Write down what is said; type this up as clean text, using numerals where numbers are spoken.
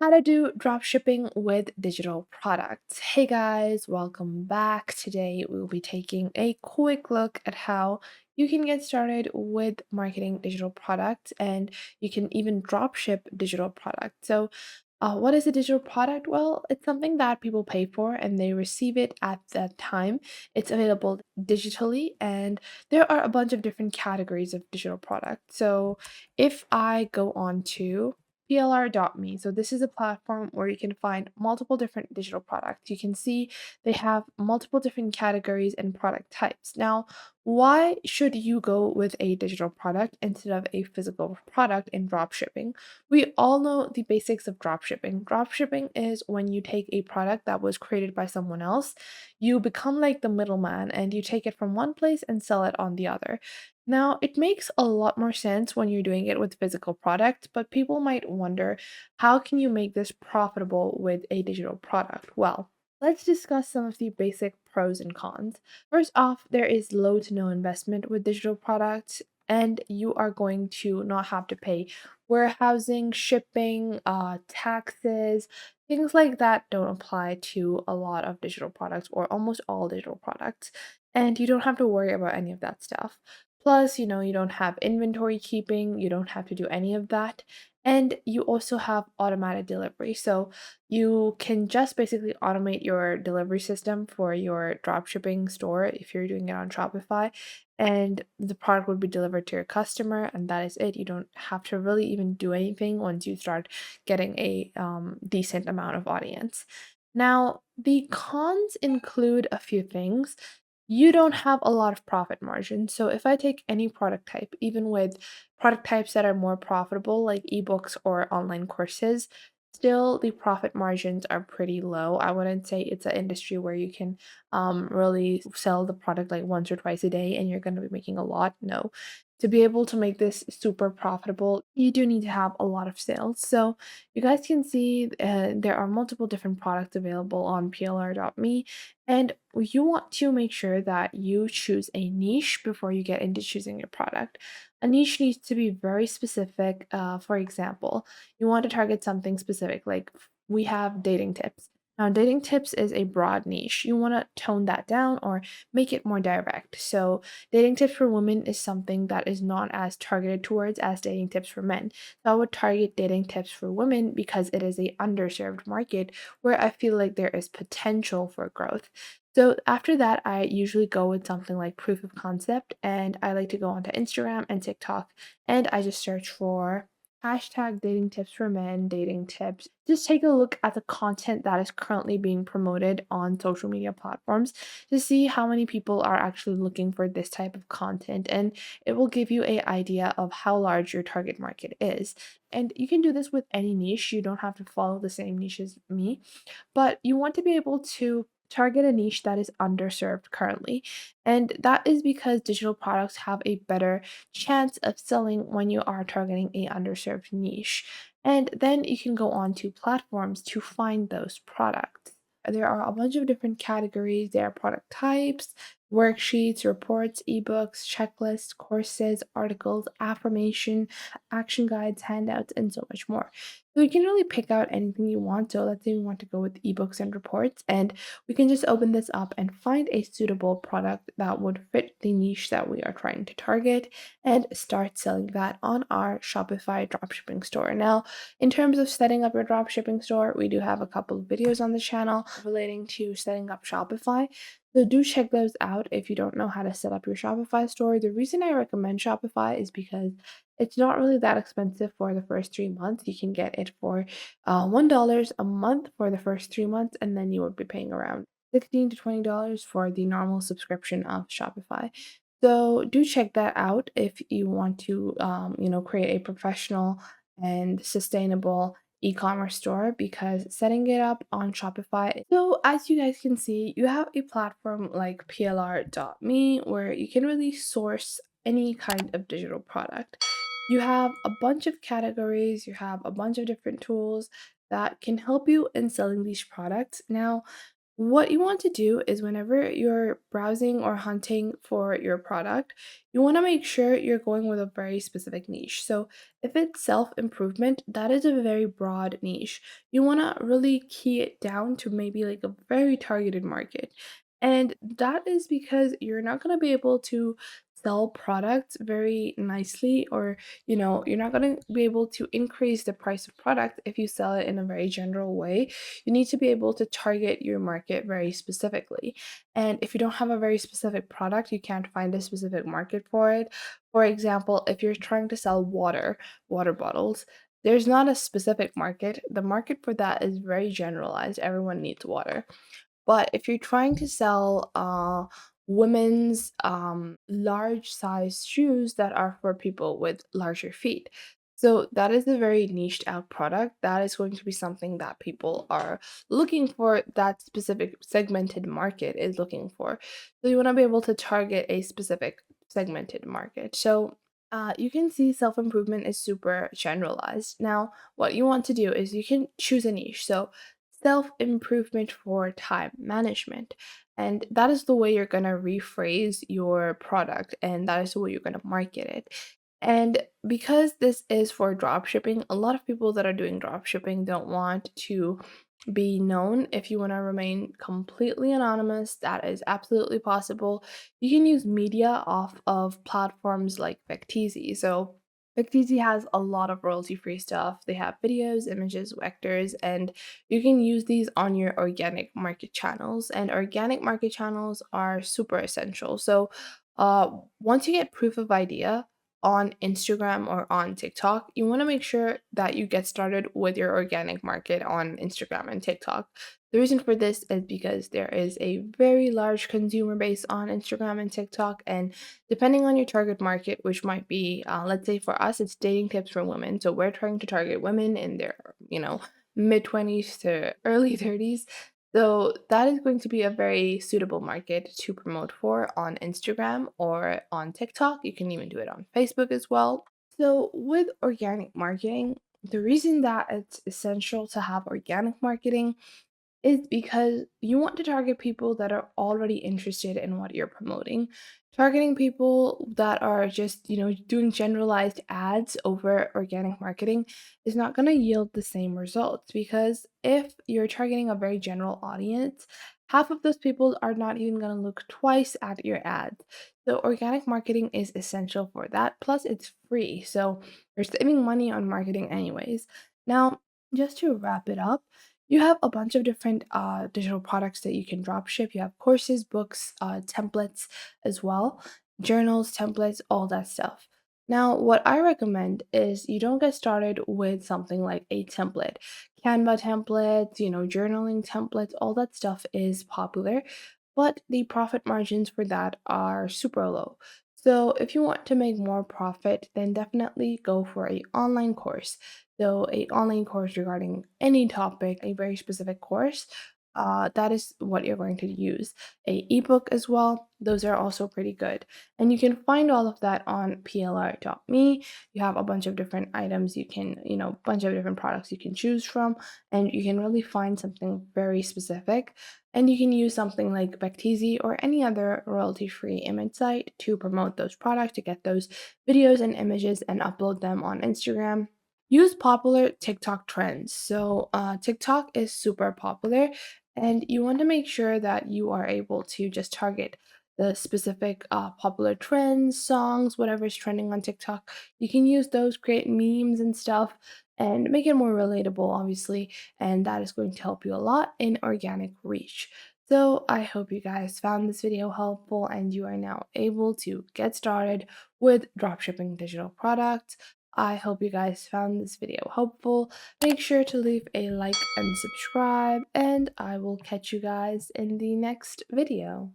How to do drop shipping with digital products. Hey guys, welcome back. Today we will be taking a quick look at how you can get started with marketing digital products and you can even drop ship digital products. What is a digital product? Well, it's something that people pay for and they receive it at that time. It's available digitally, and there are a bunch of different categories of digital products. So, if I go on to plr.me. So this is a platform where you can find multiple different digital products. You can see they have multiple different categories and product types. Now, why should you go with a digital product instead of a physical product in dropshipping? We all know the basics of dropshipping. Dropshipping is when you take a product that was created by someone else, you become like the middleman and you take it from one place and sell it on the other. Now, it makes a lot more sense when you're doing it with physical product, but people might wonder, how can you make this profitable with a digital product? Well, let's discuss some of the basic pros and cons. First off, there is low to no investment with digital products, and you are going to not have to pay warehousing, shipping, taxes. Things like that don't apply to a lot of digital products or almost all digital products. And you don't have to worry about any of that stuff. Plus, you don't have inventory keeping, you don't have to do any of that. And you also have automated delivery. So you can just basically automate your delivery system for your dropshipping store if you're doing it on Shopify. And the product would be delivered to your customer, and that is it. You don't have to really even do anything once you start getting a decent amount of audience. Now, the cons include a few things. You don't have a lot of profit margin. So if I take any product type, even with product types that are more profitable, like ebooks or online courses, still the profit margins are pretty low. I wouldn't say it's an industry where you can really sell the product like once or twice a day and you're going to be making a lot. No. To be able to make this super profitable, you do need to have a lot of sales. So you guys can see there are multiple different products available on plr.me, and you want to make sure that you choose a niche before you get into choosing your product. A niche needs to be very specific. For example, you want to target something specific, like we have dating tips. Now, dating tips is a broad niche. You want to tone that down or make it more direct. So, dating tips for women is something that is not as targeted towards as dating tips for men. So, I would target dating tips for women because it is a underserved market where I feel like there is potential for growth. So after that, I usually go with something like proof of concept, and I like to go onto Instagram and TikTok, and I just search for hashtag dating tips for men, dating tips. Just take a look at the content that is currently being promoted on social media platforms to see how many people are actually looking for this type of content, and it will give you a idea of how large your target market is. And you can do this with any niche. You don't have to follow the same niche as me, but you want to be able to target a niche that is underserved currently. And that is because digital products have a better chance of selling when you are targeting a underserved niche. And then you can go on to platforms to find those products. There are a bunch of different categories. There are product types, worksheets, reports, ebooks, checklists, courses, articles, affirmation, action guides, handouts, and so much more. So you can really pick out anything you want. So let's say we want to go with ebooks and reports, and we can just open this up and find a suitable product that would fit the niche that we are trying to target and start selling that on our Shopify dropshipping store. Now, in terms of setting up your dropshipping store, we do have a couple of videos on the channel relating to setting up Shopify. So do check those out if you don't know how to set up your Shopify store. The reason I recommend Shopify is because it's not really that expensive for the first 3 months. You can get it for $1 a month for the first 3 months, and then you would be paying around $16 to $20 for the normal subscription of Shopify. So do check that out if you want to, create a professional and sustainable e-commerce store, because setting it up on Shopify. So as you guys can see, you have a platform like plr.me where you can really source any kind of digital product. You have a bunch of categories, you have a bunch of different tools that can help you in selling these products. Now, What you want to do is whenever you're browsing or hunting for your product, you want to make sure you're going with a very specific niche. So, if it's self improvement, that is a very broad niche. You want to really key it down to maybe like a very targeted market. And that is because you're not going to be able to sell products very nicely, or you're not going to be able to increase the price of product if you sell it in a very general way. You need to be able to target your market very specifically. And if you don't have a very specific product, you can't find a specific market for it. For example, if you're trying to sell water bottles, there's not a specific market. The market for that is very generalized. Everyone needs water. But if you're trying to sell women's large size shoes that are for people with larger feet, so that is a very niched out product. That is going to be something that people are looking for, that specific segmented market is looking for. So you want to be able to target a specific segmented market. So you can see self improvement is super generalized. Now, what you want to do is you can choose a niche. So self improvement for time management. And that is the way you're going to rephrase your product, and that is the way you're going to market it. And because this is for drop shipping, a lot of people that are doing drop shipping don't want to be known. If you want to remain completely anonymous, that is absolutely possible. You can use media off of platforms like Vecteezy. So Vecteezy has a lot of royalty-free stuff. They have videos, images, vectors, and you can use these on your organic market channels. And organic market channels are super essential. So once you get proof of idea on Instagram or on TikTok, you want to make sure that you get started with your organic market on Instagram and TikTok. The reason for this is because there is a very large consumer base on Instagram and TikTok, and depending on your target market, which might be, let's say for us, it's dating tips for women. So we're trying to target women in their, mid 20s to early 30s. So that is going to be a very suitable market to promote for on Instagram or on TikTok. You can even do it on Facebook as well. So with organic marketing, the reason that it's essential to have organic marketing is because you want to target people that are already interested in what you're promoting. Targeting people that are just, doing generalized ads over organic marketing is not going to yield the same results, because if you're targeting a very general audience, half of those people are not even going to look twice at your ads. So organic marketing is essential for that. Plus, it's free. So you're saving money on marketing anyways. Now, just to wrap it up, you have a bunch of different digital products that you can drop ship. You have courses, books, templates as well, journals, templates, all that stuff. Now, what I recommend is you don't get started with something like a template. Canva templates, journaling templates, all that stuff is popular, but the profit margins for that are super low. So, if you want to make more profit, then definitely go for a online course. So, a online course regarding any topic, a very specific course, that is what you're going to use. A ebook as well, those are also pretty good. And you can find all of that on plr.me. You have a bunch of different items you can, bunch of different products you can choose from, and you can really find something very specific. And you can use something like Vecteezy or any other royalty-free image site to promote those products, to get those videos and images and upload them on Instagram. Use popular TikTok trends. So, TikTok is super popular, and you want to make sure that you are able to just target the specific popular trends, songs, whatever's trending on TikTok. You can use those, create memes and stuff, and make it more relatable, obviously, and that is going to help you a lot in organic reach. So, I hope you guys found this video helpful and you are now able to get started with dropshipping digital products. I hope you guys found this video helpful. Make sure to leave a like and subscribe, and I will catch you guys in the next video.